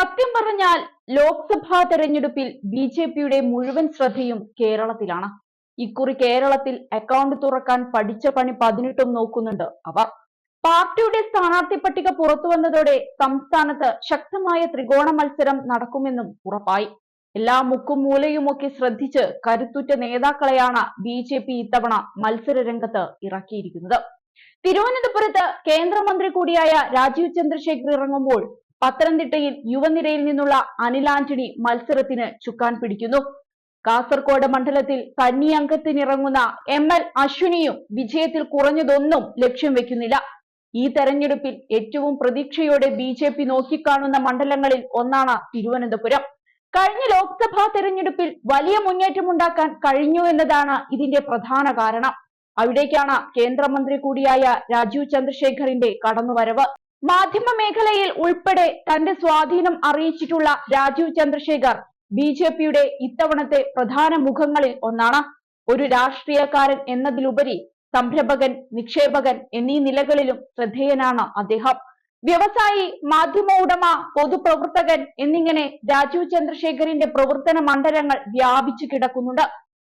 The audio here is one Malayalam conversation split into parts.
സത്യം പറഞ്ഞാൽ ലോക്സഭാ തെരഞ്ഞെടുപ്പിൽ ബി.ജെ.പിയുടെ മുഴുവൻ ശ്രദ്ധയും കേരളത്തിലാണ്. ഇക്കുറി കേരളത്തിൽ അക്കൗണ്ട് തുറക്കാൻ പഠിച്ച പണി 18 നോക്കുന്നുണ്ട് അവർ. പാർട്ടിയുടെ സ്ഥാനാർത്ഥി പട്ടിക പുറത്തുവന്നതോടെ സംസ്ഥാനത്ത് ശക്തമായ ത്രികോണ മത്സരം നടക്കുമെന്നും ഉറപ്പായി. എല്ലാ മുക്കും മൂലയുമൊക്കെ ശ്രദ്ധിച്ച് കരുത്തുറ്റ നേതാക്കളെയാണ് ബി.ജെ.പി ഇത്തവണ മത്സര രംഗത്ത് ഇറക്കിയിരിക്കുന്നത്. തിരുവനന്തപുരത്ത് കേന്ദ്രമന്ത്രി കൂടിയായ രാജീവ് ചന്ദ്രശേഖർ ഇറങ്ങുമ്പോൾ പത്തനംതിട്ടയിൽ യുവനിരയിൽ നിന്നുള്ള അനിൽ ആന്റണി മത്സരത്തിന് ചുക്കാൻ പിടിക്കുന്നു. കാസർഗോഡ് മണ്ഡലത്തിൽ കന്നി അംഗത്തിനിറങ്ങുന്ന എം.എൽ. അശ്വിനിയും വിജയത്തിൽ കുറഞ്ഞതൊന്നും ലക്ഷ്യം വെക്കുന്നില്ല. ഈ തെരഞ്ഞെടുപ്പിൽ ഏറ്റവും പ്രതീക്ഷയോടെ ബി.ജെ.പി നോക്കിക്കാണുന്ന മണ്ഡലങ്ങളിൽ ഒന്നാണ് തിരുവനന്തപുരം. കഴിഞ്ഞ ലോക്സഭാ തെരഞ്ഞെടുപ്പിൽ വലിയ മുന്നേറ്റമുണ്ടാക്കാൻ കഴിഞ്ഞു എന്നതാണ് ഇതിന്റെ പ്രധാന കാരണം. അവിടേക്കാണ് കേന്ദ്രമന്ത്രി കൂടിയായ രാജീവ് ചന്ദ്രശേഖറിന്റെ കടന്നുവരവ്. മാധ്യമ മേഖലയിൽ ഉൾപ്പെടെ തന്റെ സ്വാധീനം അറിയിച്ചിട്ടുള്ള രാജീവ് ചന്ദ്രശേഖർ ബി.ജെ.പിയുടെ ഇത്തവണത്തെ പ്രധാന മുഖങ്ങളിൽ ഒന്നാണ്. ഒരു രാഷ്ട്രീയക്കാരൻ എന്നതിലുപരി സംരംഭകൻ, നിക്ഷേപകൻ എന്നീ നിലകളിലും ശ്രദ്ധേയനാണ് അദ്ദേഹം. വ്യവസായി, മാധ്യമ ഉടമ, പൊതുപ്രവർത്തകൻ എന്നിങ്ങനെ രാജീവ് ചന്ദ്രശേഖറിന്റെ പ്രവർത്തന മണ്ഡലങ്ങൾ വ്യാപിച്ചു കിടക്കുന്നുണ്ട്.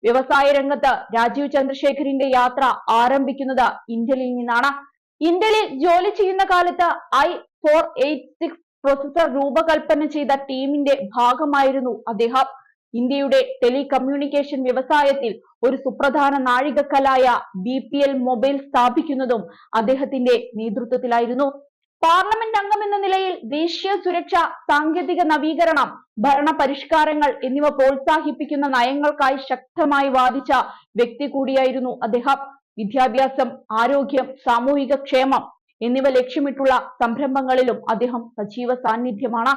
വ്യവസായ രംഗത്ത് രാജീവ് ചന്ദ്രശേഖറിന്റെ യാത്ര ആരംഭിക്കുന്നത് ഇന്റലിൽ നിന്നാണ്. ഇന്റലിൽ ജോലി ചെയ്യുന്ന കാലത്ത് i486 പ്രൊസസർ രൂപകൽപ്പന ചെയ്ത ടീമിന്റെ ഭാഗമായിരുന്നു അദ്ദേഹം. ഇന്ത്യയുടെ ടെലികമ്മ്യൂണിക്കേഷൻ വ്യവസായത്തിൽ ഒരു സുപ്രധാന നാഴികക്കല്ലായ BPL മൊബൈൽ സ്ഥാപിക്കുന്നതും അദ്ദേഹത്തിന്റെ നേതൃത്വത്തിലായിരുന്നു. പാർലമെന്റ് അംഗമെന്ന നിലയിൽ ദേശീയ സുരക്ഷ, സാങ്കേതിക നവീകരണം, ഭരണ പരിഷ്കാരങ്ങൾ എന്നിവ പ്രോത്സാഹിപ്പിക്കുന്ന നയങ്ങൾക്കായി ശക്തമായി വാദിച്ച വ്യക്തി കൂടിയായിരുന്നു അദ്ദേഹം. വിദ്യാഭ്യാസം, ആരോഗ്യം, സാമൂഹിക ക്ഷേമം എന്നിവ ലക്ഷ്യമിട്ടുള്ള സംരംഭങ്ങളിലും അദ്ദേഹം സജീവ സാന്നിധ്യമാണ്.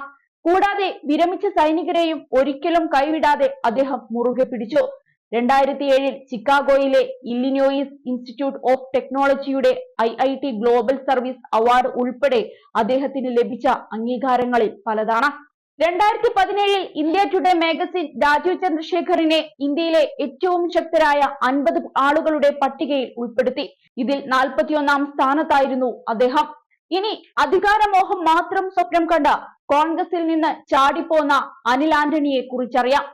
കൂടാതെ വിരമിച്ച സൈനികരെയും ഒരിക്കലും കൈവിടാതെ അദ്ദേഹം മുറുകെ പിടിച്ചു. 2007 ചിക്കാഗോയിലെ ഇല്ലിനോയിസ് ഇൻസ്റ്റിറ്റ്യൂട്ട് ഓഫ് ടെക്നോളജിയുടെ IIT ഗ്ലോബൽ സർവീസ് അവാർഡ് ഉൾപ്പെടെ അദ്ദേഹത്തിന് ലഭിച്ച അംഗീകാരങ്ങളിൽ പലതാണ്. 2017 ഇന്ത്യ ടുഡേ മാഗസിൻ രാജീവ് ചന്ദ്രശേഖറിനെ ഇന്ത്യയിലെ ഏറ്റവും ശക്തരായ 50 ആളുകളുടെ പട്ടികയിൽ ഉൾപ്പെടുത്തി. ഇതിൽ 41ാം സ്ഥാനത്തായിരുന്നു അദ്ദേഹം. ഇനി അധികാരമോഹം മാത്രം സ്വപ്നം കണ്ട കോൺഗ്രസിൽ നിന്ന് ചാടിപ്പോന്ന അനിൽ ആന്റണിയെ കുറിച്ചറിയാം.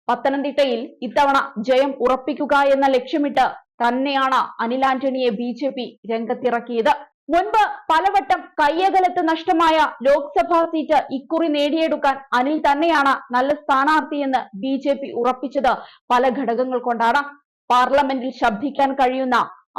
പത്തനംതിട്ടയിൽ ഇത്തവണ ജയം ഉറപ്പിക്കുക എന്ന ലക്ഷ്യമിട്ട് തന്നെയാണ് അനിൽ ആന്റണിയെ ബി.ജെ.പി രംഗത്തിറക്കിയത്. മുൻപ് പലവട്ടം കയ്യകലത്ത് നഷ്ടമായ ലോക്സഭാ സീറ്റ് ഇക്കുറി നേടിയെടുക്കാൻ അനിൽ തന്നെയാണ് നല്ല സ്ഥാനാർത്ഥിയെന്ന് ബി.ജെ.പി ഉറപ്പിച്ചത് പല ഘടകങ്ങൾ കൊണ്ടാണ്. പാർലമെന്റിൽ ശബ്ദിക്കാൻ കഴിയുന്ന,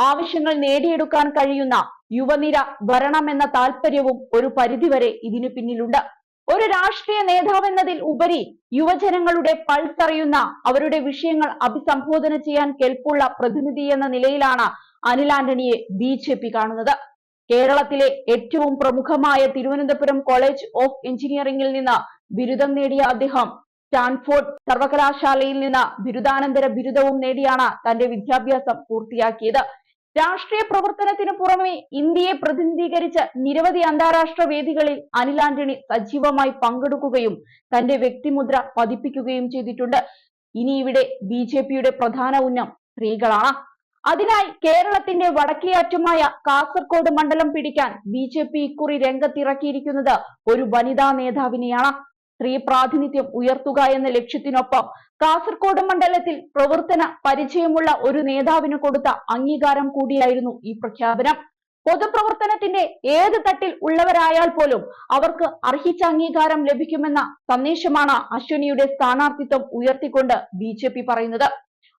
ആവശ്യങ്ങൾ നേടിയെടുക്കാൻ കഴിയുന്ന യുവനിര വരണമെന്ന താല്പര്യവും ഒരു പരിധിവരെ ഇതിനു പിന്നിലുണ്ട്. ഒരു രാഷ്ട്രീയ നേതാവെന്നതിൽ ഉപരി യുവജനങ്ങളുടെ പൾസ് അറിയുന്ന, അവരുടെ വിഷയങ്ങൾ അഭിസംബോധന ചെയ്യാൻ കെൽപ്പുള്ള പ്രതിനിധി എന്ന നിലയിലാണ് അനിൽ ആന്റണിയെ ബി.ജെ.പി കാണുന്നത്. കേരളത്തിലെ ഏറ്റവും പ്രമുഖമായ തിരുവനന്തപുരം കോളേജ് ഓഫ് എഞ്ചിനീയറിംഗിൽ നിന്ന് ബിരുദം നേടിയ അദ്ദേഹം സ്റ്റാൻഫോർഡ് സർവകലാശാലയിൽ നിന്ന് ബിരുദാനന്തര ബിരുദവും നേടിയാണ് തന്റെ വിദ്യാഭ്യാസം പൂർത്തിയാക്കിയത്. രാഷ്ട്രീയ പ്രവർത്തനത്തിന് പുറമെ ഇന്ത്യയെ പ്രതിനിധീകരിച്ച് നിരവധി അന്താരാഷ്ട്ര വേദികളിൽ അനിൽ ആന്റണി സജീവമായി പങ്കെടുക്കുകയും തന്റെ വ്യക്തിമുദ്ര പതിപ്പിക്കുകയും ചെയ്തിട്ടുണ്ട്. ഇനി ഇവിടെ ബി.ജെ.പിയുടെ പ്രധാന ഉന്നം സ്ത്രീകളാണ്. അതിനായി കേരളത്തിന്റെ വടക്കേ അറ്റമായ കാസർഗോഡ് മണ്ഡലം പിടിക്കാൻ ബി.ജെ.പി ഇക്കുറി രംഗത്തിറക്കിയിരിക്കുന്നത് ഒരു വനിതാ നേതാവിനെയാണ്. സ്ത്രീ പ്രാതിനിധ്യം ഉയർത്തുക എന്ന ലക്ഷ്യത്തിനൊപ്പം കാസർഗോഡ് മണ്ഡലത്തിൽ പ്രവർത്തന പരിചയമുള്ള ഒരു നേതാവിന് കൊടുത്ത അംഗീകാരം കൂടിയായിരുന്നു ഈ പ്രഖ്യാപനം. പൊതുപ്രവർത്തനത്തിന്റെ ഏത് തട്ടിൽ ഉള്ളവരായാൽ പോലും അവർക്ക് അർഹിച്ച അംഗീകാരം ലഭിക്കുമെന്ന സന്ദേശമാണ് അശ്വിനിയുടെ സ്ഥാനാർത്ഥിത്വം ഉയർത്തിക്കൊണ്ട് ബി.ജെ.പി പറയുന്നത്.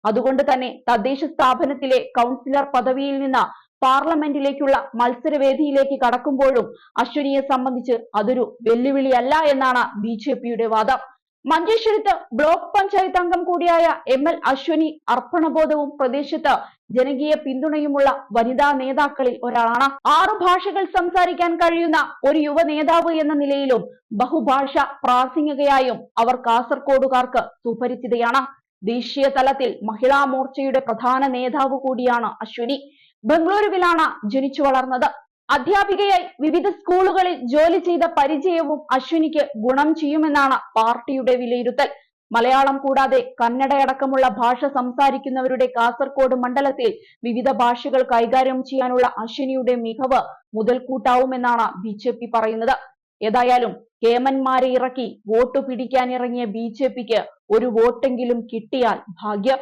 അതുകൊണ്ട് തന്നെ തദ്ദേശ സ്ഥാപനത്തിലെ കൗൺസിലർ പദവിയിൽ നിന്ന് പാർലമെന്റിലേക്കുള്ള മത്സരവേദിയിലേക്ക് കടക്കുമ്പോഴും അശ്വിനിയെ സംബന്ധിച്ച് അതൊരു വെല്ലുവിളിയല്ല എന്നാണ് ബി.ജെ.പിയുടെ വാദം. മഞ്ചേശ്വരത്ത് ബ്ലോക്ക് പഞ്ചായത്ത് അംഗം കൂടിയായ എം.എൽ. അശ്വിനി അർപ്പണബോധവും പ്രദേശത്ത് ജനകീയ പിന്തുണയുമുള്ള വനിതാ നേതാക്കളിൽ ഒരാളാണ്. 6 ഭാഷകൾ സംസാരിക്കാൻ കഴിയുന്ന ഒരു യുവ നേതാവ് എന്ന നിലയിലും ബഹുഭാഷ പ്രാസംഗികയായും അവർ കാസർഗോഡുകാർക്ക് സുപരിചിതയാണ്. ദേശീയ തലത്തിൽ മഹിളാ മോർച്ചയുടെ പ്രധാന നേതാവ് കൂടിയാണ് അശ്വിനി. ബംഗളൂരുവിലാണ് ജനിച്ചു വളർന്നത്. അധ്യാപികയായി വിവിധ സ്കൂളുകളിൽ ജോലി ചെയ്ത പരിചയവും അശ്വിനിക്ക് ഗുണം ചെയ്യുമെന്നാണ് പാർട്ടിയുടെ വിലയിരുത്തൽ. മലയാളം കൂടാതെ കന്നഡയടക്കമുള്ള ഭാഷ സംസാരിക്കുന്നവരുടെ കാസർഗോഡ് മണ്ഡലത്തിൽ വിവിധ ഭാഷകൾ കൈകാര്യം ചെയ്യാനുള്ള അശ്വിനിയുടെ മികവ് മുതൽക്കൂട്ടാവുമെന്നാണ് ബി.ജെ.പി പറയുന്നത്. ഏതായാലും കേമന്മാരെ ഇറക്കി വോട്ട് പിടിക്കാനിറങ്ങിയ ബി ജെ പിക്ക് ഒരു വോട്ടെങ്കിലും കിട്ടിയാൽ ഭാഗ്യം.